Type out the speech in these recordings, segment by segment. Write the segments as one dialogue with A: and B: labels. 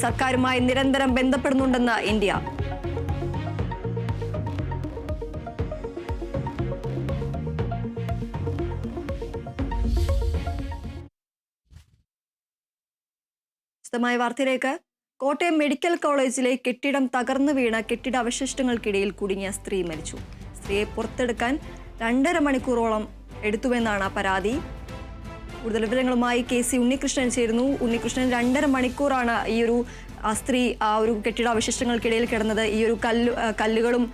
A: സർക്കാരുമായി നിരന്തരം ബന്ധപ്പെടുന്നുണ്ടെന്ന് ഇന്ത്യ. വിശദമായ വാർത്തയിലേക്ക്. കോട്ടയം മെഡിക്കൽ കോളേജിലെ കെട്ടിടം തകർന്നു വീണ കെട്ടിട അവശിഷ്ടങ്ങൾക്കിടയിൽ കുടുങ്ങിയ സ്ത്രീ മരിച്ചു. സ്ത്രീയെ പുറത്തെടുക്കാൻ 2.5 മണിക്കൂറോളം എടുത്തുവെന്നാണ് പരാതി. കൂടുതൽ വിവരങ്ങളുമായി KC ഉണ്ണികൃഷ്ണൻ ചേരുന്നു. ഉണ്ണികൃഷ്ണൻ, 2.5 മണിക്കൂറാണ് ഈ ഒരു സ്ത്രീ ആ ഒരു കെട്ടിട അവശിഷ്ടങ്ങൾക്കിടയിൽ കിടന്നത്. ഈ ഒരു കല്ലുകളും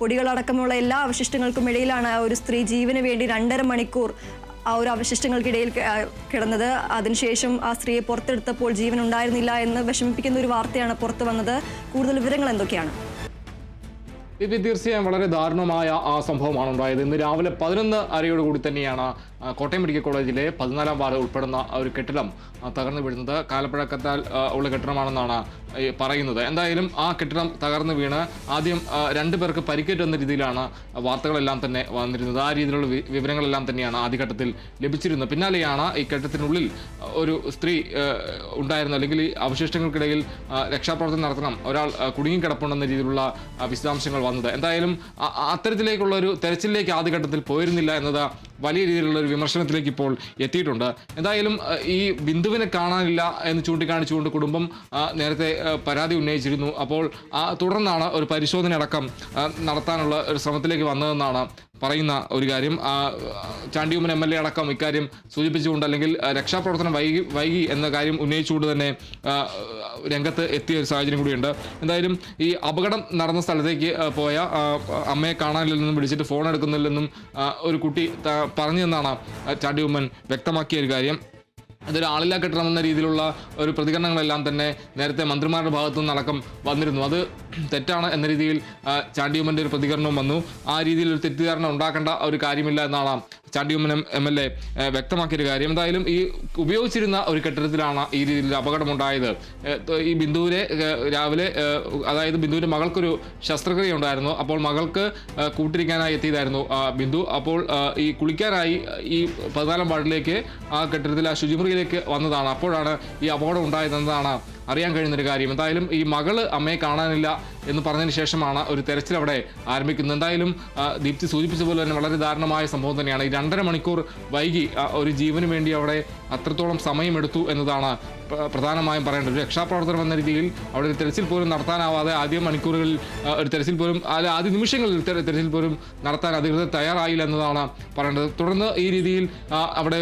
A: പൊടികളടക്കമുള്ള എല്ലാ അവശിഷ്ടങ്ങൾക്കും ഇടയിലാണ് ഒരു സ്ത്രീ ജീവന് വേണ്ടി 2.5 മണിക്കൂർ ആ ഒരു അവശിഷ്ടങ്ങൾക്കിടയിൽ കിടന്നത്. അതിനുശേഷം ആ സ്ത്രീയെ പുറത്തെടുത്തപ്പോൾ ജീവൻ ഉണ്ടായിരുന്നില്ല എന്ന് വിഷമിപ്പിക്കുന്ന ഒരു വാർത്തയാണ് പുറത്തു വന്നത്. കൂടുതൽ വിവരങ്ങൾ എന്തൊക്കെയാണ്?
B: തീർച്ചയായും വളരെ ദാരുണമായ ആ സംഭവമാണ് ഉണ്ടായത്. ഇന്ന് രാവിലെ 11:30 കൂടി തന്നെയാണ് കോട്ടയം മെഡിക്കൽ കോളേജിലെ 14-ാം വാർഡ് ഉൾപ്പെടുന്ന ഒരു കെട്ടിടം തകർന്നു വീഴുന്നത്. കാലപ്പഴക്കത്താൽ ഉള്ള കെട്ടിടമാണെന്നാണ് പറയുന്നത്. എന്തായാലും ആ കെട്ടിടം തകർന്നു വീണ് ആദ്യം 2 പേർക്ക് പരിക്കേറ്റെന്ന രീതിയിലാണ് വാർത്തകളെല്ലാം തന്നെ വന്നിരുന്നത്. ആ രീതിയിലുള്ള വിവരങ്ങളെല്ലാം തന്നെയാണ് ആദ്യഘട്ടത്തിൽ ലഭിച്ചിരുന്നത്. പിന്നാലെയാണ് ഈ കെട്ടിടത്തിനുള്ളിൽ ഒരു സ്ത്രീ ഉണ്ടായിരുന്നു, അല്ലെങ്കിൽ ഈ അവശിഷ്ടങ്ങൾക്കിടയിൽ രക്ഷാപ്രവർത്തനം നടത്തണം, ഒരാൾ കുടുങ്ങിക്കിടപ്പുണ്ടെന്ന രീതിയിലുള്ള വിശദാംശങ്ങൾ വന്നത്. എന്തായാലും അത്തരത്തിലേക്കുള്ള ഒരു തെരച്ചിലേക്ക് ആദ്യഘട്ടത്തിൽ പോയിരുന്നില്ല എന്നത് വലിയ രീതിയിലുള്ള ഒരു വിമർശനത്തിലേക്ക് ഇപ്പോൾ എത്തിയിട്ടുണ്ട്. എന്തായാലും ഈ ബിന്ദുവിനെ കാണാനില്ല എന്ന് ചൂണ്ടിക്കാണിച്ചുകൊണ്ട് കുടുംബം നേരത്തെ പരാതി ഉന്നയിച്ചിരുന്നു. അപ്പോൾ തുടർന്നാണ് ഒരു പരിശോധന അടക്കം നടത്താനുള്ള ഒരു ശ്രമത്തിലേക്ക് വന്നതെന്നാണ് പറയുന്ന ഒരു കാര്യം. ചാണ്ടിയുമ്മൻ MLA അടക്കം ഇക്കാര്യം സൂചിപ്പിച്ചുകൊണ്ട്, അല്ലെങ്കിൽ രക്ഷാപ്രവർത്തനം വൈകി എന്ന കാര്യം ഉന്നയിച്ചുകൊണ്ട് തന്നെ രംഗത്ത് എത്തിയ ഒരു സാഹചര്യം കൂടിയുണ്ട്. എന്തായാലും ഈ അപകടം നടന്ന സ്ഥലത്തേക്ക് പോയ അമ്മയെ കാണാനില്ലെന്നും വിളിച്ചിട്ട് ഫോൺ എടുക്കുന്നില്ലെന്നും ഒരു കുട്ടി പറഞ്ഞെന്നാണ് ചാണ്ടിയുമ്മൻ വ്യക്തമാക്കിയ ഒരു കാര്യം. അതൊരു ആളില്ലാ കെട്ടിടം എന്ന രീതിയിലുള്ള ഒരു പ്രതികരണങ്ങളെല്ലാം തന്നെ നേരത്തെ മന്ത്രിമാരുടെ ഭാഗത്തു നിന്നടക്കം വന്നിരുന്നു. അത് തെറ്റാണ് എന്ന രീതിയിൽ ചാണ്ടിയുമ്മൻ്റെ ഒരു പ്രതികരണവും വന്നു. ആ രീതിയിൽ ഒരു തെറ്റിദ്ധാരണ ഉണ്ടാക്കേണ്ട ഒരു കാര്യമില്ല എന്നാണ് ചാണ്ടിയുമ്മൻ MLA വ്യക്തമാക്കിയൊരു കാര്യം. എന്തായാലും ഈ ഉപയോഗിച്ചിരുന്ന ഒരു കെട്ടിടത്തിലാണ് ഈ രീതിയിൽ അപകടമുണ്ടായത്. ഈ ബിന്ദുവിനെ രാവിലെ, അതായത് ബിന്ദുവിൻ്റെ മകൾക്കൊരു ശസ്ത്രക്രിയ ഉണ്ടായിരുന്നു. അപ്പോൾ മകൾക്ക് കൂട്ടിരിക്കാനായി എത്തിയതായിരുന്നു ബിന്ദു. അപ്പോൾ ഈ കുളിക്കാനായി ഈ 14-ാം വാർഡിലേക്ക് ആ കെട്ടിടത്തിൽ ആ ശുചിമുറിയിലേക്ക് വന്നതാണ്. അപ്പോഴാണ് ഈ അപകടം ഉണ്ടായതെന്നതാണ് അറിയാൻ കഴിയുന്നൊരു കാര്യം. എന്തായാലും ഈ മകള് അമ്മയെ കാണാനില്ല എന്ന് പറഞ്ഞതിന് ശേഷമാണ് ഒരു തെരച്ചിൽ അവിടെ ആരംഭിക്കുന്നത്. എന്തായാലും ദീപ്തി സൂചിപ്പിച്ച പോലെ തന്നെ വളരെ ദാരുണമായ സംഭവം തന്നെയാണ്. ഈ 2.5 മണിക്കൂർ വൈകി ഒരു ജീവന് വേണ്ടി അവിടെ അത്രത്തോളം സമയമെടുത്തു എന്നതാണ് പ്രധാനമായും പറയേണ്ടത്. ഒരു രക്ഷാപ്രവർത്തനം എന്ന രീതിയിൽ അവിടെ ഒരു തെരച്ചിൽ പോലും നടത്താനാവാതെ ആദ്യ മണിക്കൂറുകളിൽ ഒരു തെരച്ചിൽ പോലും, ആദ്യ നിമിഷങ്ങളിൽ തെരച്ചിൽ പോലും നടത്താൻ അധികൃതർ തയ്യാറായില്ല എന്നതാണ് പറയേണ്ടത്. തുടർന്ന് ഈ രീതിയിൽ അവിടെ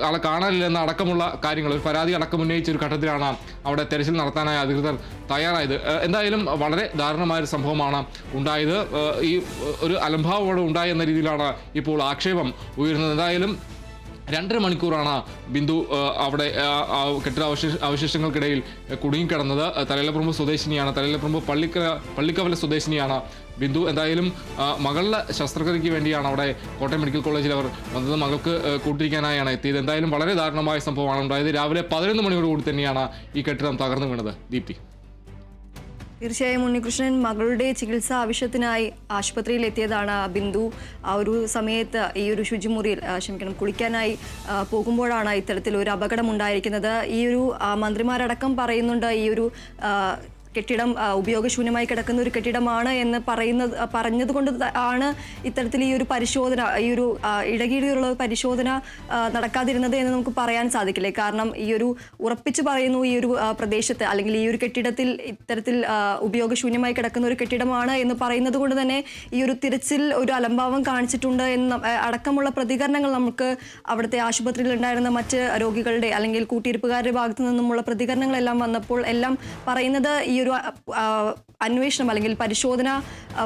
B: ആളെ കാണാനില്ല എന്ന അടക്കമുള്ള കാര്യങ്ങൾ, ഒരു പരാതി അടക്കം ഉന്നയിച്ച ഒരു ഘട്ടത്തിലാണ് അവിടെ തെരച്ചിൽ നടത്താനായി അധികൃതർ തയ്യാറായത്. എന്തായാലും വളരെ ദാരുണമായൊരു സംഭവമാണ് ഉണ്ടായത്. ഈ ഒരു അലംഭാവം അവിടെ ഉണ്ടായി എന്ന രീതിയിലാണ് ഇപ്പോൾ ആക്ഷേപം ഉയരുന്നത്. എന്തായാലും 2.5 മണിക്കൂറാണ് ബിന്ദു അവിടെ കെട്ടിട അവശിഷ്ടങ്ങൾക്കിടയിൽ കുടുങ്ങിക്കിടന്നത്. തലയിലപ്പറമ്പ് സ്വദേശിനിയാണ്, തലയിലപ്പറമ്പ് പള്ളിക്കവല സ്വദേശിനിയാണ് ബിന്ദു. എന്തായാലും മകളുടെ ശസ്ത്രക്രിയയ്ക്ക് വേണ്ടിയാണ് അവിടെ കോട്ടയം മെഡിക്കൽ കോളേജിൽ അവർ വന്നത്. മകൾക്ക് കൂട്ടിരിക്കാനായാണ് എത്തിയത്. എന്തായാലും വളരെ ദാരുണമായ സംഭവമാണ് ഉണ്ടായത്. രാവിലെ 11 മണിയോടുകൂടി തന്നെയാണ് ഈ കെട്ടിടം തകർന്നു വീണത്. ദീപ്തി.
A: തീർച്ചയായും ഉണ്ണികൃഷ്ണൻ, മകളുടെ ചികിത്സാ ആവശ്യത്തിനായി ആശുപത്രിയിൽ എത്തിയതാണ് ബിന്ദു. ആ ഒരു സമയത്ത് ഈ ഒരു ശുചിമുറിയിൽ കുളിക്കാനായി പോകുമ്പോഴാണ് ഇത്തരത്തിൽ ഒരു അപകടം ഉണ്ടായിരിക്കുന്നത്. ഈ ഒരു മന്ത്രിമാരടക്കം പറയുന്നുണ്ട് ഈ ഒരു കെട്ടിടം ഉപയോഗശൂന്യമായി കിടക്കുന്ന ഒരു കെട്ടിടമാണ് എന്ന് പറഞ്ഞതുകൊണ്ട് ആണ് ഇത്തരത്തിൽ ഈ ഒരു പരിശോധന, ഈ ഒരു ഇടകീടിയുള്ള പരിശോധന നടക്കാതിരുന്നത് എന്ന് നമുക്ക് പറയാൻ സാധിക്കില്ലേ? കാരണം ഈ ഒരു ഉറപ്പിച്ച് പറയുന്നു, ഈ ഒരു പ്രദേശത്ത് അല്ലെങ്കിൽ ഈ ഒരു കെട്ടിടത്തിൽ ഇത്തരത്തിൽ ഉപയോഗശൂന്യമായി കിടക്കുന്ന ഒരു കെട്ടിടമാണ് എന്ന് പറയുന്നത് കൊണ്ട് തന്നെ ഈ ഒരു തിരച്ചിൽ ഒരു അലംഭാവം കാണിച്ചിട്ടുണ്ട് എന്ന് അടക്കമുള്ള പ്രതികരണങ്ങൾ നമുക്ക് അവിടുത്തെ ആശുപത്രിയിൽ ഉണ്ടായിരുന്ന മറ്റ് രോഗികളുടെ അല്ലെങ്കിൽ കൂട്ടിയിരിപ്പുകാരുടെ ഭാഗത്തു നിന്നുമുള്ള പ്രതികരണങ്ങളെല്ലാം വന്നപ്പോൾ എല്ലാം പറയുന്നത് ഈ ഒരു അന്വേഷണം അല്ലെങ്കിൽ പരിശോധന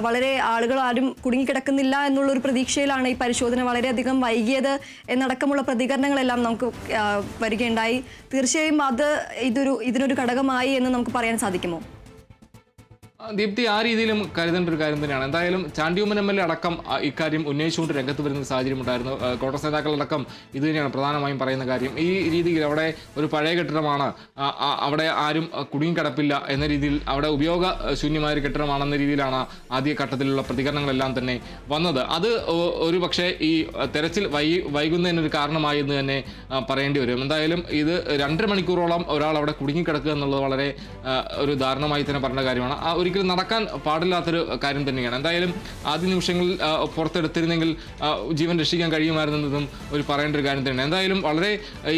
A: വളരെ ആളുകൾ ആരും കുടുങ്ങിക്കിടക്കുന്നില്ല എന്നുള്ളൊരു പ്രതീക്ഷയിലാണ് ഈ പരിശോധന വളരെയധികം വൈകിയത് എന്നടക്കമുള്ള പ്രതികരണങ്ങളെല്ലാം നമുക്ക് വരികയുണ്ടായി. തീർച്ചയായും ഇതിനൊരു ഘടകമായി എന്ന് നമുക്ക് പറയാൻ സാധിക്കുമോ?
B: ദീപ്തി ആ രീതിയിലും കരുതേണ്ട ഒരു കാര്യം തന്നെയാണ്. എന്തായാലും ചാണ്ടിയുമ്മൻ MLA അടക്കം ഇക്കാര്യം ഉന്നയിച്ചുകൊണ്ട് രംഗത്ത് വരുന്ന ഒരു സാഹചര്യം ഉണ്ടായിരുന്നു. കോൺഗ്രസ് നേതാക്കളടക്കം ഇത് തന്നെയാണ് പ്രധാനമായും പറയുന്ന കാര്യം. ഈ രീതിയിൽ അവിടെ ഒരു പഴയ കെട്ടിടമാണ്, അവിടെ ആരും കുടുങ്ങിക്കിടപ്പില്ല എന്ന രീതിയിൽ, അവിടെ ഉപയോഗശൂന്യമായ ഒരു കെട്ടിടമാണെന്ന രീതിയിലാണ് ആദ്യ ഘട്ടത്തിലുള്ള പ്രതികരണങ്ങളെല്ലാം തന്നെ വന്നത്. അത് ഒരു പക്ഷേ ഈ തെരച്ചിൽ വൈകുന്നതിനൊരു കാരണമായി എന്ന് തന്നെ പറയേണ്ടി വരും. എന്തായാലും ഇത് 2.5 മണിക്കൂറോളം ഒരാൾ അവിടെ കുടുങ്ങിക്കിടക്കുക എന്നുള്ളത് വളരെ ഒരു ദാരുണമായി തന്നെ പറഞ്ഞ കാര്യമാണ്. ഒരിക്കലും നടക്കാൻ പാടില്ലാത്തൊരു കാര്യം തന്നെയാണ്. എന്തായാലും ആദ്യ നിമിഷങ്ങളിൽ പുറത്തെടുത്തിരുന്നെങ്കിൽ ജീവൻ രക്ഷിക്കാൻ കഴിയുമായിരുന്നതും ഒരു പറയേണ്ട ഒരു കാര്യം തന്നെയാണ്. എന്തായാലും വളരെ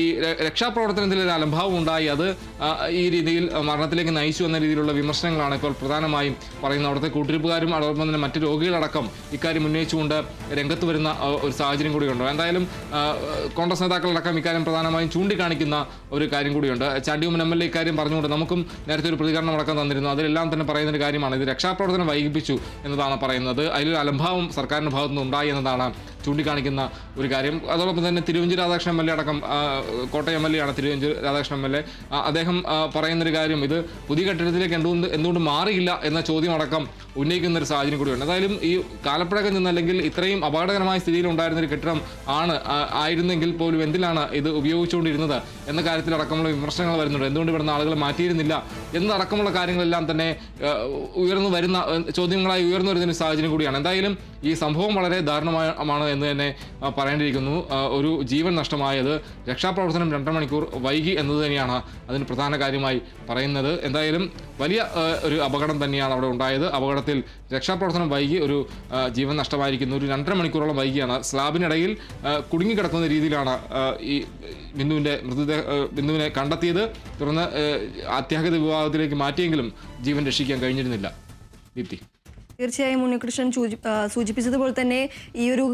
B: ഈ രക്ഷാപ്രവർത്തനത്തിൽ ഒരു അലംഭാവം ഉണ്ടായി, അത് ഈ രീതിയിൽ മരണത്തിലേക്ക് നയിച്ചു എന്ന രീതിയിലുള്ള വിമർശനങ്ങളാണ് ഇപ്പോൾ പ്രധാനമായും പറയുന്നത്. അവിടുത്തെ കൂട്ടിരിപ്പുകാരും അതോടൊപ്പം തന്നെ മറ്റ് രോഗികളടക്കം ഇക്കാര്യം ഉന്നയിച്ചുകൊണ്ട് രംഗത്ത് വരുന്ന ഒരു സാഹചര്യം കൂടിയുണ്ട്. എന്തായാലും കോൺഗ്രസ് നേതാക്കളടക്കം ഇക്കാര്യം പ്രധാനമായും ചൂണ്ടിക്കാണിക്കുന്ന ഒരു കാര്യം കൂടിയുണ്ട്. ചാണ്ടിയുമ്മൻ MLA ഇക്കാര്യം പറഞ്ഞുകൊണ്ട് നമുക്കും നേരത്തെ ഒരു പ്രതികരണം അടക്കം തന്നിരുന്നു. അതിലെല്ലാം തന്നെ പറയുന്ന ഒരു കാര്യമാണ്, ഇത് രക്ഷാപ്രവർത്തനം വൈകിപ്പിച്ചു എന്നതാണ് പറയുന്നത്. അതിലൊരു അലംഭാവം സർക്കാരിൻ്റെ ഭാഗത്തു നിന്ന് ഉണ്ടായി എന്നതാണ് ചൂണ്ടിക്കാണിക്കുന്ന ഒരു കാര്യം. അതോടൊപ്പം തന്നെ തിരുവഞ്ചൂർ രാധാകൃഷ്ണൻ MLA അടക്കം, കോട്ടയം MLA ആണ് തിരുവഞ്ചൂർ രാധാകൃഷ്ണൻ MLA, അദ്ദേഹം പറയുന്നൊരു കാര്യം, ഇത് പുതിയ കെട്ടിടത്തിലേക്ക് എന്തുകൊണ്ട് മാറിയില്ല എന്ന ചോദ്യം അടക്കം ഉന്നയിക്കുന്ന ഒരു സാഹചര്യം കൂടിയുണ്ട്. എന്തായാലും ഈ കാലപ്പഴക്കം നിന്നല്ലെങ്കിൽ ഇത്രയും അപകടകരമായ സ്ഥിതിയിൽ ഉണ്ടായിരുന്ന ഒരു കെട്ടിടം ആയിരുന്നെങ്കിൽ പോലും എന്തിനാണ് ഇത് ഉപയോഗിച്ചുകൊണ്ടിരുന്നത് എന്ന കാര്യത്തിലടക്കമുള്ള വിമർശനങ്ങൾ വരുന്നുണ്ട്. എന്തുകൊണ്ട് ഇവിടുന്ന് ആളുകളെ മാറ്റിയിരുന്നില്ല എന്നടക്കമുള്ള കാര്യങ്ങളെല്ലാം തന്നെ ഉയർന്നു വരുന്ന ചോദ്യങ്ങളായി ഉയർന്നു വരുന്ന ഒരു സാഹചര്യം കൂടിയാണ്. എന്തായാലും ഈ സംഭവം വളരെ ദാരുണമാണ് എന്ന് തന്നെ പറയേണ്ടിയിരിക്കുന്നു. ഒരു ജീവൻ നഷ്ടമായത്, രക്ഷാപ്രവർത്തനം 2.5 മണിക്കൂർ വൈകി എന്നത് തന്നെയാണ് അതിന് പ്രധാന കാര്യമായി പറയുന്നത്. എന്തായാലും വലിയ ഒരു അപകടം തന്നെയാണ് അവിടെ ഉണ്ടായത്. അപകടത്തിൽ രക്ഷാപ്രവർത്തനം വൈകി ഒരു ജീവൻ നഷ്ടമായിരിക്കുന്നു. ഒരു 2.5 മണിക്കൂറോളം വൈകിയാണ്. സ്ലാബിനിടയിൽ കുടുങ്ങിക്കിടക്കുന്ന രീതിയിലാണ് ഈ ബിന്ദുവിനെ കണ്ടെത്തിയത്. തുടർന്ന് അത്യാഹിത വിഭാഗത്തിലേക്ക് മാറ്റിയെങ്കിലും ജീവൻ രക്ഷിക്കാൻ കഴിഞ്ഞിരുന്നില്ല. ദീപ്തി,
A: തീർച്ചയായും ഉണ്ണികൃഷ്ണൻ സൂചിപ്പിച്ചതുപോലെ തന്നെ ഈ ഒരു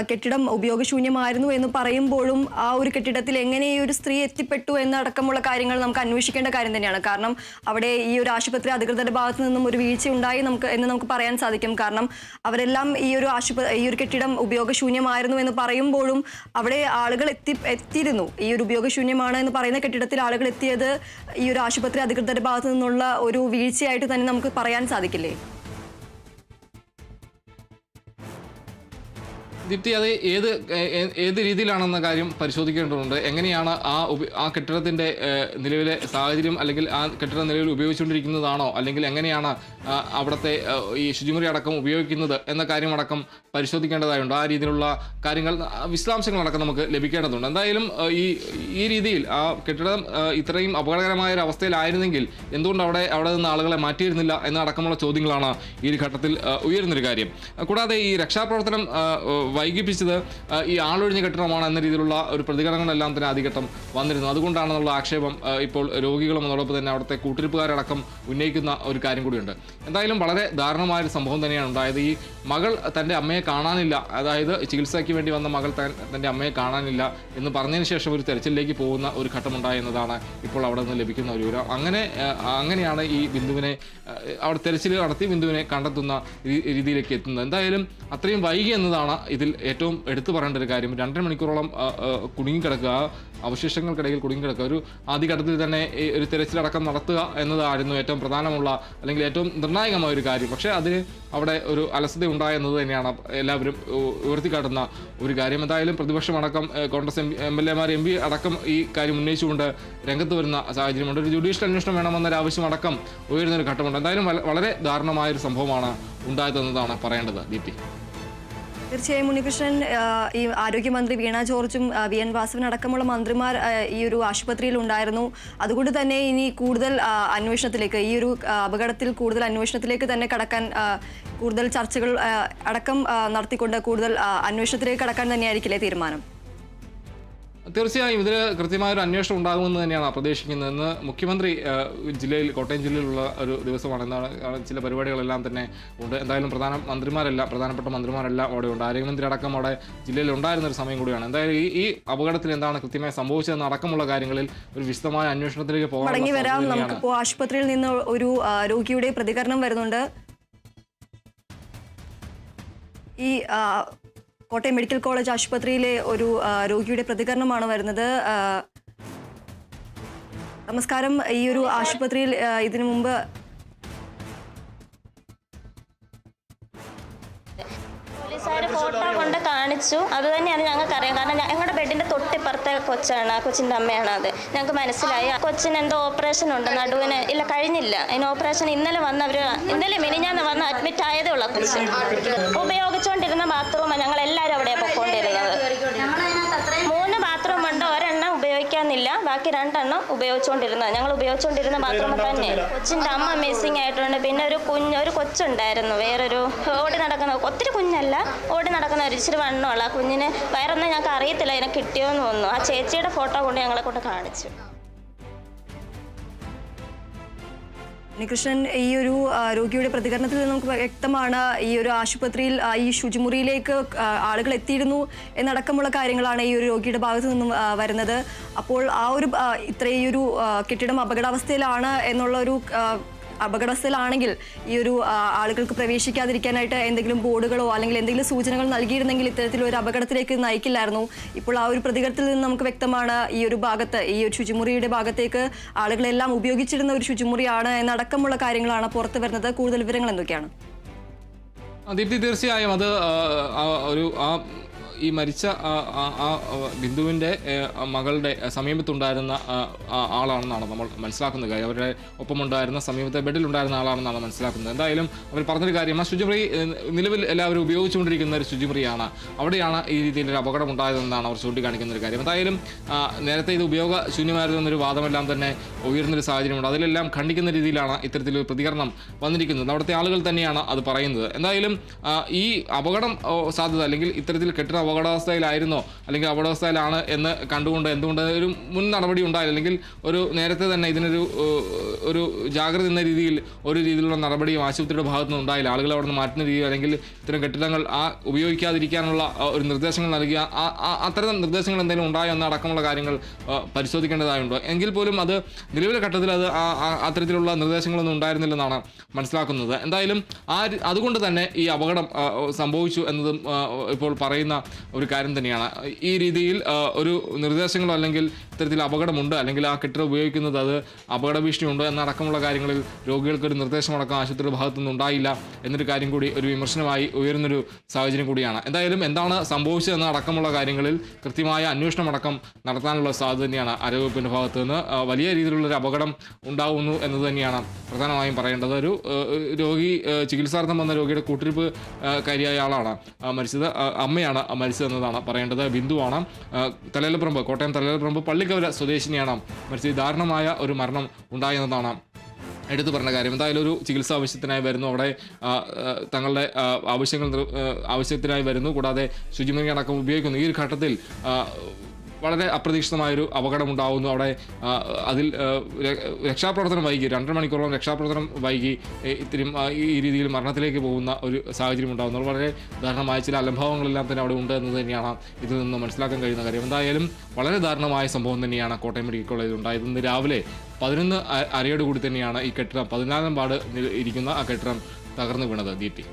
A: കെട്ടിടം ഉപയോഗശൂന്യമായിരുന്നു എന്ന് പറയുമ്പോഴും ആ ഒരു കെട്ടിടത്തിൽ എങ്ങനെ ഈ ഒരു സ്ത്രീ എത്തിപ്പെട്ടു എന്നടക്കമുള്ള കാര്യങ്ങൾ നമുക്ക് അന്വേഷിക്കേണ്ട കാര്യം തന്നെയാണ്. കാരണം അവിടെ ഈ ഒരു ആശുപത്രി അധികൃതരുടെ ഭാഗത്തു നിന്നും ഒരു വീഴ്ച ഉണ്ടായി നമുക്ക് പറയാൻ സാധിക്കും. കാരണം അവരെല്ലാം ഈ ഒരു കെട്ടിടം ഉപയോഗശൂന്യമായിരുന്നു എന്ന് പറയുമ്പോഴും അവിടെ ആളുകൾ എത്തിയിരുന്നു. ഈ ഒരു ഉപയോഗശൂന്യമാണ് എന്ന് പറയുന്ന കെട്ടിടത്തിൽ ആളുകൾ എത്തിയത് ഈ ഒരു ആശുപത്രി അധികൃതരുടെ ഭാഗത്തു നിന്നുള്ള ഒരു വീഴ്ചയായിട്ട് തന്നെ നമുക്ക് പറയാൻ സാധിക്കില്ലേ?
B: ദീപ്തി, അത് ഏത് രീതിയിലാണെന്ന കാര്യം പരിശോധിക്കേണ്ടതുണ്ട്. എങ്ങനെയാണ് ആ കെട്ടിടത്തിൻ്റെ നിലവിലെ സാഹചര്യം, അല്ലെങ്കിൽ ആ കെട്ടിടം നിലവിൽ ഉപയോഗിച്ചുകൊണ്ടിരിക്കുന്നതാണോ, അല്ലെങ്കിൽ എങ്ങനെയാണ് അവിടുത്തെ ഈ ശുചിമുറി അടക്കം ഉപയോഗിക്കുന്നത് എന്ന കാര്യമടക്കം പരിശോധിക്കേണ്ടതായുണ്ട്. ആ രീതിയിലുള്ള കാര്യങ്ങൾ, വിശദാംശങ്ങളടക്കം നമുക്ക് ലഭിക്കേണ്ടതുണ്ട്. എന്തായാലും ഈ രീതിയിൽ ആ കെട്ടിടം ഇത്രയും അപകടകരമായ ഒരു അവസ്ഥയിലായിരുന്നെങ്കിൽ എന്തുകൊണ്ട് അവിടെ നിന്ന് ആളുകളെ മാറ്റിയിരുന്നില്ല എന്നടക്കമുള്ള ചോദ്യങ്ങളാണ് ഈ ഒരു ഘട്ടത്തിൽ ഉയരുന്നൊരു കാര്യം. കൂടാതെ ഈ രക്ഷാപ്രവർത്തനം വൈകിപ്പിച്ചത് ഈ ആളൊഴിഞ്ഞ കെട്ടിടമാണ് എന്ന രീതിയിലുള്ള ഒരു പ്രതികരണങ്ങളെല്ലാം തന്നെ ആദ്യഘട്ടം വന്നിരുന്നു. അതുകൊണ്ടാണെന്നുള്ള ആക്ഷേപം ഇപ്പോൾ രോഗികളും അതോടൊപ്പം തന്നെ അവിടുത്തെ കൂട്ടിരിപ്പുകാരടക്കം ഉന്നയിക്കുന്ന ഒരു കാര്യം കൂടിയുണ്ട്. എന്തായാലും വളരെ ദാരുണമായൊരു സംഭവം തന്നെയാണ് ഉണ്ടായത്. ഈ മകൾ തൻ്റെ അമ്മയെ കാണാനില്ല, അതായത് ചികിത്സയ്ക്ക് വേണ്ടി വന്ന മകൾ തൻ്റെ അമ്മയെ കാണാനില്ല എന്ന് പറഞ്ഞതിന് ശേഷം ഒരു തെരച്ചിലേക്ക് പോകുന്ന ഒരു ഘട്ടമുണ്ടായി എന്നതാണ് ഇപ്പോൾ അവിടെ നിന്ന് ലഭിക്കുന്ന ഒരു വിവരം. അങ്ങനെയാണ് ഈ ബിന്ദുവിനെ അവിടെ തെരച്ചിൽ നടത്തി ബിന്ദുവിനെ കണ്ടെത്തുന്ന രീതിയിലേക്ക് എത്തുന്നത്. എന്തായാലും അത്രയും വൈകി എന്നതാണ് ഇതിൽ ഏറ്റവും എടുത്തു പറയേണ്ട ഒരു കാര്യം. 2.5 മണിക്കൂറോളം കുടുങ്ങിക്കിടക്കുക, അവശിഷ്ടങ്ങൾക്കിടയിൽ കുടുങ്ങിക്കിടക്കുക, ഒരു ആദ്യഘട്ടത്തിൽ തന്നെ ഒരു തെരച്ചിലടക്കം നടത്തുക എന്നതായിരുന്നു ഏറ്റവും പ്രധാനമുള്ള, അല്ലെങ്കിൽ ഏറ്റവും നിർണായകമായ ഒരു കാര്യം. പക്ഷേ അതിന് അവിടെ ഒരു അലസത ഉണ്ടായെന്നത് തന്നെയാണ് എല്ലാവരും ഉയർത്തിക്കാട്ടുന്ന ഒരു കാര്യം. എന്തായാലും പ്രതിപക്ഷമടക്കം കോൺഗ്രസ് MLA-മാർ MP അടക്കം ഈ കാര്യം ഉന്നയിച്ചുകൊണ്ട് രംഗത്ത് വരുന്ന സാഹചര്യമുണ്ട്. ഒരു ജുഡീഷ്യൽ അന്വേഷണം വേണമെന്നൊരു ആവശ്യമടക്കം ഉയരുന്നൊരു ഘട്ടമുണ്ട്. എന്തായാലും വളരെ ദാരുണമായൊരു സംഭവമാണ് ഉണ്ടായതെന്നതാണ് പറയേണ്ടത്. ദീപ്തി,
A: തീർച്ചയായും ഉണ്ണികൃഷ്ണൻ, ഈ ആരോഗ്യമന്ത്രി വീണ ജോർജും VN വാസവൻ അടക്കമുള്ള മന്ത്രിമാർ ഈ ഒരു ആശുപത്രിയിൽ ഉണ്ടായിരുന്നു. അതുകൊണ്ട് തന്നെ ഇനി കൂടുതൽ അന്വേഷണത്തിലേക്ക്, ഈ ഒരു അപകടത്തിൽ കൂടുതൽ അന്വേഷണത്തിലേക്ക് തന്നെ കടക്കാൻ, കൂടുതൽ ചർച്ചകൾ അടക്കം നടത്തിക്കൊണ്ട് കൂടുതൽ അന്വേഷണത്തിലേക്ക് കടക്കാൻ തന്നെയായിരിക്കില്ലേ തീരുമാനം?
B: തീർച്ചയായും ഇതിൽ കൃത്യമായൊരു അന്വേഷണം ഉണ്ടാകുമെന്ന് തന്നെയാണ് പ്രതീക്ഷിക്കുന്നതെന്ന് മുഖ്യമന്ത്രി കോട്ടയം ജില്ലയിലുള്ള ഒരു ദിവസമാണെന്നാണ് ചില പരിപാടികളെല്ലാം തന്നെ ഉണ്ട്. എന്തായാലും പ്രധാനപ്പെട്ട മന്ത്രിമാരെല്ലാം അവിടെ ഉണ്ട്. ആരോഗ്യമന്ത്രി അടക്കം അവിടെ ജില്ലയിൽ ഉണ്ടായിരുന്ന ഒരു സമയം കൂടിയാണ്. എന്തായാലും ഈ അപകടത്തിൽ എന്താണ് കൃത്യമായി സംഭവിച്ചതെന്ന് അടക്കമുള്ള കാര്യങ്ങളിൽ ഒരു വിശദമായ അന്വേഷണത്തിലേക്ക്
A: മടങ്ങി വരാം. നമുക്കിപ്പോൾ ആശുപത്രിയിൽ നിന്ന് ഒരു രോഗിയുടെ പ്രതികരണം വരുന്നുണ്ട്. ഈ കോട്ടയം മെഡിക്കൽ കോളേജ് ആശുപത്രിയിലെ ഒരു രോഗിയുടെ പ്രതികരണമാണ് വരുന്നത്. നമസ്കാരം. ഈ ഒരു ആശുപത്രിയിൽ ഇതിനു മുമ്പ്
C: പോലീസുകാർ ഫോട്ടോ കൊണ്ട് കാണിച്ചു. അത് തന്നെയാണ് ഞങ്ങൾക്കറിയാം. കാരണം ഞങ്ങളുടെ ബെഡിന്റെ തൊട്ടിപ്പുറത്തെ കൊച്ചാണ്, ആ കൊച്ചിന്റെ അമ്മയാണ്. അത് ഞങ്ങൾക്ക് മനസ്സിലായി. ആ കൊച്ചിന് എന്തോ ഓപ്പറേഷൻ ഉണ്ട് നടുവിന്. ഇല്ല, കഴിഞ്ഞില്ല. അതിന് ഓപ്പറേഷൻ ഇന്നലെ മിനിഞ്ഞാന്ന് വന്ന് അഡ്മിറ്റ് ആയതേ ഉള്ള കൊച്ച്. ഉപയോഗിച്ചുകൊണ്ടിരുന്ന ബാത്റൂമാണ്. ഞങ്ങൾ എല്ലാവരും അവിടെ പൊക്കോണ്ടിരുന്നത്. 3 ബാത്റൂം ഉണ്ട്. ഒരെണ്ണം ഉപയോഗിക്കാനില്ല, ബാക്കി 2 എണ്ണം ഉപയോഗിച്ചുകൊണ്ടിരുന്നത്. ഞങ്ങൾ ഉപയോഗിച്ചുകൊണ്ടിരുന്ന ബാത്റൂമിൽ തന്നെ കൊച്ചിന്റെ അമ്മ മിസ്സിങ് ആയിട്ടുണ്ട്. പിന്നെ ഒരു കൊച്ചുണ്ടായിരുന്നു, വേറൊരു ഓടി നടക്കുന്ന, ഒത്തിരി കുഞ്ഞല്ല, ഓടി നടക്കുന്ന ഒരു ഇച്ചിരി വണ്ണമുള്ള ആ കുഞ്ഞിന് വയറൊന്നും ഞങ്ങൾക്ക് അറിയത്തില്ല അതിനെ കിട്ടിയോന്ന് തോന്നുന്നു. ആ ചേച്ചിയുടെ ഫോട്ടോ കൊണ്ട് ഞങ്ങളെ കൊണ്ട് കാണിച്ചു.
A: ഉണ്ണികൃഷ്ണൻ, ഈ ഒരു രോഗിയുടെ പ്രതികരണത്തിൽ നിന്ന് നമുക്ക് വ്യക്തമാണ് ഈ ഒരു ആശുപത്രിയിൽ ഈ ശുചിമുറിയിലേക്ക് ആളുകൾ എത്തിയിരുന്നു എന്നടക്കമുള്ള കാര്യങ്ങളാണ് ഈ ഒരു രോഗിയുടെ ഭാഗത്തു നിന്നും വരുന്നത്. അപ്പോൾ ആ ഒരു ഇത്രയൊരു കെട്ടിടം അപകടാവസ്ഥയിലാണ് എന്നുള്ള ഒരു അപകടാവസ്ഥയിലാണെങ്കിൽ ഈ ഒരു ആളുകൾക്ക് പ്രവേശിക്കാതിരിക്കാനായിട്ട് എന്തെങ്കിലും ബോർഡുകളോ അല്ലെങ്കിൽ എന്തെങ്കിലും സൂചനകൾ നൽകിയിരുന്നെങ്കിൽ ഇത്തരത്തിലൊരു അപകടത്തിലേക്ക് നയിക്കില്ലായിരുന്നു. ഇപ്പോൾ ആ ഒരു പ്രതികരണത്തിൽ നിന്ന് നമുക്ക് വ്യക്തമാണ് ഈ ഒരു ഭാഗത്ത്, ഈ ഒരു ശുചിമുറിയുടെ ഭാഗത്തേക്ക് ആളുകളെല്ലാം ഉപയോഗിച്ചിരുന്ന ഒരു ശുചിമുറിയാണ് എന്നടക്കമുള്ള കാര്യങ്ങളാണ് പുറത്തു വരുന്നത്. കൂടുതൽ വിവരങ്ങൾ എന്തൊക്കെയാണ്?
B: ദീപ്തി, തീർച്ചയായും അത് ഈ മരിച്ച ബിന്ദുവിൻ്റെ മകളുടെ സമീപത്തുണ്ടായിരുന്ന ആളാണെന്നാണ് നമ്മൾ മനസ്സിലാക്കുന്ന കാര്യം. അവരുടെ ഒപ്പമുണ്ടായിരുന്ന സമീപത്തെ ബെഡിലുണ്ടായിരുന്ന ആളാണെന്നാണ് മനസ്സിലാക്കുന്നത്. എന്തായാലും അവർ പറഞ്ഞൊരു കാര്യം, ആ ശുചിമുറി നിലവിൽ എല്ലാവരും ഉപയോഗിച്ചുകൊണ്ടിരിക്കുന്ന ഒരു ശുചിമുറിയാണ്. അവിടെയാണ് ഈ രീതിയിലൊരു അപകടം ഉണ്ടായതെന്നാണ് അവർ ചൂണ്ടിക്കാണിക്കുന്ന ഒരു കാര്യം. എന്തായാലും നേരത്തെ ഇത് ഉപയോഗശൂന്യമായിരുന്നു എന്നൊരു വാദമെല്ലാം തന്നെ ഉയർന്നൊരു സാഹചര്യമുണ്ട്. അതിലെല്ലാം ഖണ്ഡിക്കുന്ന രീതിയിലാണ് ഇത്തരത്തിലൊരു പ്രതികരണം വന്നിരിക്കുന്നത്. അവിടുത്തെ ആളുകൾ തന്നെയാണ് അത് പറയുന്നത്. എന്തായാലും ഈ അപകടം സാധ്യത അല്ലെങ്കിൽ ഇത്തരത്തിൽ കെട്ടിട അപകടാവസ്ഥയിലായിരുന്നോ അല്ലെങ്കിൽ അപകടാവസ്ഥയിലാണ് എന്ന് കണ്ടുകൊണ്ട് എന്തുകൊണ്ട് ഒരു മുൻ നടപടി ഉണ്ടായില്ല, അല്ലെങ്കിൽ ഒരു നേരത്തെ തന്നെ ഇതിനൊരു ജാഗ്രത എന്ന രീതിയിൽ ഒരു രീതിയിലുള്ള നടപടിയും ആശുപത്രിയുടെ ഭാഗത്തുനിന്ന് ഉണ്ടായില്ല. ആളുകൾ അവിടെ നിന്ന് മാറ്റുന്ന രീതിയിൽ അല്ലെങ്കിൽ ഇത്തരം കെട്ടിടങ്ങൾ ഉപയോഗിക്കാതിരിക്കാനുള്ള ഒരു നിർദ്ദേശങ്ങൾ നൽകിയ അത്തരം നിർദ്ദേശങ്ങൾ എന്തെങ്കിലും ഉണ്ടായോ എന്നടക്കമുള്ള കാര്യങ്ങൾ പരിശോധിക്കേണ്ടതായുണ്ടോ. എങ്കിൽ പോലും അത് നിലവിലെ ഘട്ടത്തിൽ അത്തരത്തിലുള്ള നിർദ്ദേശങ്ങളൊന്നും ഉണ്ടായിരുന്നില്ലെന്നാണ് മനസ്സിലാക്കുന്നത്. എന്തായാലും അതുകൊണ്ട് തന്നെ ഈ അപകടം സംഭവിച്ചു എന്നതും ഇപ്പോൾ പറയുന്ന ഒരു കാര്യം തന്നെയാണ്. ഈ രീതിയിൽ ഒരു നിർദ്ദേശങ്ങളോ അല്ലെങ്കിൽ ഇത്തരത്തിൽ അപകടമുണ്ട് അല്ലെങ്കിൽ ആ കെട്ടിടം ഉപയോഗിക്കുന്നത് അത് അപകട ഭീഷണിയുണ്ടോ എന്നടക്കമുള്ള കാര്യങ്ങളിൽ രോഗികൾക്കൊരു നിർദ്ദേശമടക്കം ആശുപത്രിയുടെ ഭാഗത്തുനിന്ന് ഉണ്ടായില്ല എന്നൊരു കാര്യം കൂടി ഒരു വിമർശനമായി ഉയരുന്നൊരു സാഹചര്യം കൂടിയാണ്. എന്തായാലും എന്താണ് സംഭവിച്ചതെന്ന അടക്കമുള്ള കാര്യങ്ങളിൽ കൃത്യമായ അന്വേഷണമടക്കം നടത്താനുള്ള സാധ്യത തന്നെയാണ് ആരോഗ്യവകുപ്പിൻ്റെ ഭാഗത്തു നിന്ന്. വലിയ രീതിയിലുള്ളൊരു അപകടം ഉണ്ടാവുന്നു എന്നത് തന്നെയാണ് പ്രധാനമായും പറയേണ്ടത്. ഒരു രോഗി ചികിത്സാർത്ഥം വന്ന രോഗിയുടെ കൂട്ടിരിപ്പ് കാര്യമായ ആളാണ് മരിച്ചത്, അമ്മയാണ് മരിച്ചതെന്നതാണ് പറയേണ്ടത്. ബിന്ദുവാണ്. കോട്ടയം തലയിലപ്പറമ്പ് പള്ളിക്കവല സ്വദേശിനിയാണ് മരിച്ചത്. ദാരുണമായ ഒരു മരണം ഉണ്ടായെന്നതാണ് എടുത്തു പറഞ്ഞ കാര്യം. എന്തായാലും ഒരു ചികിത്സാ ആവശ്യത്തിനായി വരുന്നു, അവിടെ തങ്ങളുടെ ആവശ്യത്തിനായി വരുന്നു, കൂടാതെ ശുചിമുറി അടക്കം ഉപയോഗിക്കുന്നു. ഈ ഒരു ഘട്ടത്തിൽ വളരെ അപ്രതീക്ഷിതമായൊരു അപകടമുണ്ടാകുന്നു. അവിടെ അതിൽ രക്ഷാപ്രവർത്തനം വൈകി 2.5 മണിക്കൂറോളം രക്ഷാപ്രവർത്തനം വൈകി ഇത്തിരി ഈ രീതിയിൽ മരണത്തിലേക്ക് പോകുന്ന ഒരു സാഹചര്യം ഉണ്ടാകുന്നു. വളരെ ദാരുണമായ ചില അലംഭാവങ്ങളെല്ലാം തന്നെ അവിടെ ഉണ്ട് എന്ന് തന്നെയാണ് ഇതിൽ നിന്ന് മനസ്സിലാക്കാൻ കഴിയുന്ന കാര്യം. എന്തായാലും വളരെ ദാരുണമായ സംഭവം തന്നെയാണ് കോട്ടയം മെഡിക്കൽ കോളേജിൽ ഉണ്ടായത്. ഇന്ന് രാവിലെ 11 അരയോട് കൂടി തന്നെയാണ് ഈ കെട്ടിടം 14ാം വാർഡ് ഇരിക്കുന്ന ആ കെട്ടിടം തകർന്നു വീണത്. ദീപ്തി,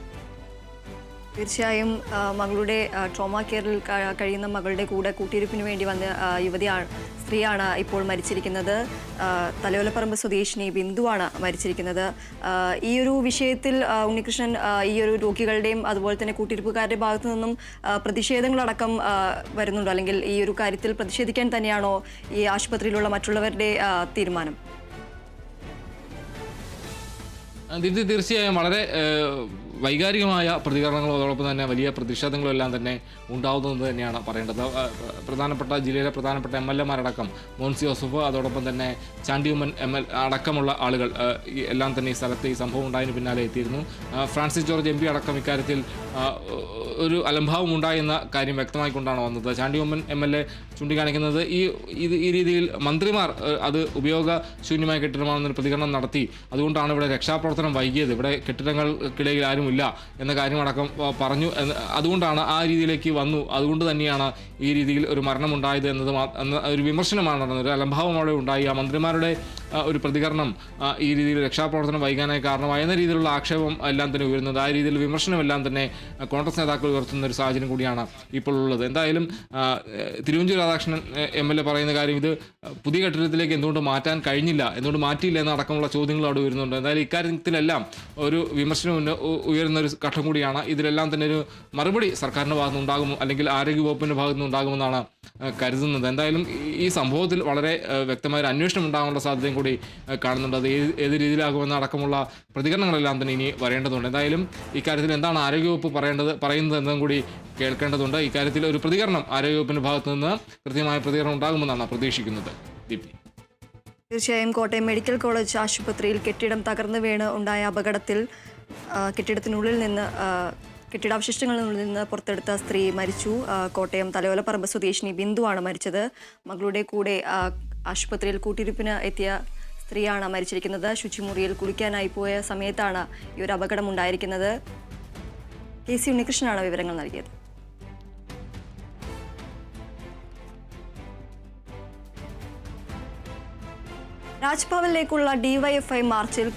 A: തീർച്ചയായും മകളുടെ ട്രോമ കെയറിൽ കഴിയുന്ന മകളുടെ കൂടെ കൂട്ടിയിരിപ്പിന് വേണ്ടി വന്ന സ്ത്രീയാണ് ഇപ്പോൾ മരിച്ചിരിക്കുന്നത്. തലയോലപ്പറമ്പ് സ്വദേശിനി ബിന്ദുവാണ് മരിച്ചിരിക്കുന്നത്. ഈ ഒരു വിഷയത്തിൽ ഉണ്ണികൃഷ്ണൻ, ഈ ഒരു രോഗികളുടെയും അതുപോലെ തന്നെ കൂട്ടിരിപ്പുകാരുടെ ഭാഗത്തു നിന്നും പ്രതിഷേധങ്ങളടക്കം വരുന്നുണ്ടോ, അല്ലെങ്കിൽ ഈ ഒരു കാര്യത്തിൽ പ്രതിഷേധിക്കാൻ തന്നെയാണോ ഈ ആശുപത്രിയിലുള്ള മറ്റുള്ളവരുടെ തീരുമാനം?
B: തീർച്ചയായും വളരെ വൈകാരികമായ പ്രതികരണങ്ങളും അതോടൊപ്പം തന്നെ വലിയ പ്രതിഷേധങ്ങളും എല്ലാം തന്നെ ഉണ്ടാവുന്നത് തന്നെയാണ് പറയേണ്ടത്. പ്രധാനപ്പെട്ട ജില്ലയിലെ പ്രധാനപ്പെട്ട MLA-മാരടക്കം മോൻസി ജോസഫ്, അതോടൊപ്പം തന്നെ ചാണ്ടിയുമ്മൻ ML അടക്കമുള്ള ആളുകൾ എല്ലാം തന്നെ ഈ സ്ഥലത്ത് ഈ സംഭവം ഉണ്ടായതിന് പിന്നാലെ എത്തിയിരുന്നു. ഫ്രാൻസിസ് ജോർജ് MP അടക്കം ഇക്കാര്യത്തിൽ ഒരു അലംഭാവം ഉണ്ടായെന്ന കാര്യം വ്യക്തമായിക്കൊണ്ടാണ് വന്നത്. ചാണ്ടിയുമ്മൻ MLA ചൂണ്ടിക്കാണിക്കുന്നത് ഈ രീതിയിൽ മന്ത്രിമാർ അത് ഉപയോഗശൂന്യമായ കെട്ടിടമാണെന്നൊരു പ്രതികരണം നടത്തി, അതുകൊണ്ടാണ് ഇവിടെ രക്ഷാപ്രവർത്തനം വൈകിയത്, ഇവിടെ കെട്ടിടങ്ങൾക്കിടയിൽ ആരുമില്ല എന്ന കാര്യമടക്കം പറഞ്ഞു, അതുകൊണ്ടാണ് ആ രീതിയിലേക്ക് വന്നു, അതുകൊണ്ട് തന്നെയാണ് ഈ രീതിയിൽ ഒരു മരണമുണ്ടായത് എന്നത് ഒരു വിമർശനമാണ് നടന്നത്. ഒരു അലംഭാവം അവിടെ ഉണ്ടായി. ആ മന്ത്രിമാരുടെ ഒരു പ്രതികരണം ഈ രീതിയിൽ രക്ഷാപ്രവർത്തനം വൈകാനായി കാരണമായി എന്ന രീതിയിലുള്ള ആക്ഷേപം എല്ലാം തന്നെ ഉയരുന്നത്, ആ രീതിയിൽ വിമർശനമെല്ലാം തന്നെ കോൺഗ്രസ് നേതാക്കൾ ഉയർത്തുന്ന ഒരു സാഹചര്യം കൂടിയാണ് ഇപ്പോൾ ഉള്ളത്. എന്തായാലും തിരുവഞ്ചൂർ രാധാകൃഷ്ണൻ MLA പറയുന്ന കാര്യം, ഇത് പുതിയ കെട്ടിടത്തിലേക്ക് എന്തുകൊണ്ട് മാറ്റാൻ കഴിഞ്ഞില്ല, എന്തുകൊണ്ട് മാറ്റിയില്ല എന്നടക്കമുള്ള ചോദ്യങ്ങൾ അവിടെ വരുന്നുണ്ട്. എന്തായാലും ഇക്കാര്യത്തിലെല്ലാം ഒരു വിമർശനം ഉയരുന്ന ഒരു ഘട്ടം കൂടിയാണ്. ഇതിലെല്ലാം തന്നെ ഒരു മറുപടി സർക്കാരിൻ്റെ ഭാഗത്തു നിന്നുണ്ടാകുമോ അല്ലെങ്കിൽ ആരോഗ്യവകുപ്പിൻ്റെ ഭാഗത്തു നിന്നുണ്ടാകുമെന്നാണ് കരുതുന്നത്. എന്തായാലും ഈ സംഭവത്തിൽ വളരെ വ്യക്തമായ ഒരു അന്വേഷണം ഉണ്ടാകാനുള്ള സാധ്യതയും കൂടി കാണുന്നുണ്ട്. അത് ഏത് രീതിയിലാകുമെന്ന അടക്കമുള്ള പ്രതികരണങ്ങളെല്ലാം തന്നെ ഇനി വരേണ്ടതുണ്ട്. എന്തായാലും ഇക്കാര്യത്തിൽ എന്താണ് ആരോഗ്യവകുപ്പ് പറയുന്നത് എന്നതും കൂടി കേൾക്കേണ്ടതുണ്ട്. ഇക്കാര്യത്തിൽ ഒരു പ്രതികരണം ആരോഗ്യവകുപ്പിൻ്റെ ഭാഗത്തു നിന്ന് കൃത്യമായ പ്രതികരണം ഉണ്ടാകുമെന്നാണ് പ്രതീക്ഷിക്കുന്നത്. ദീപ്തി.
A: തീർച്ചയായും കോട്ടയം മെഡിക്കൽ കോളേജ് ആശുപത്രിയിൽ കെട്ടിടം തകർന്നു വീണ് ഉണ്ടായ അപകടത്തിൽ കെട്ടിടാവശിഷ്ടങ്ങളിൽ നിന്ന് പുറത്തെടുത്ത സ്ത്രീ മരിച്ചു. കോട്ടയം തലയോലപ്പറമ്പ് സ്വദേശിനി ബിന്ദുവാണ് മരിച്ചത്. മകളുടെ കൂടെ ആശുപത്രിയിൽ കൂട്ടിരിപ്പിന് എത്തിയ സ്ത്രീയാണ് മരിച്ചിരിക്കുന്നത്. ശുചിമുറിയിൽ കുളിക്കാനായി പോയ സമയത്താണ് ഈ ഒരു അപകടം ഉണ്ടായിരിക്കുന്നത്. KC ഉണ്ണികൃഷ്ണനാണ് വിവരങ്ങൾ നൽകിയത്. രാജ്ഭവനിലേക്കുള്ള DYFI മാർച്ചിൽ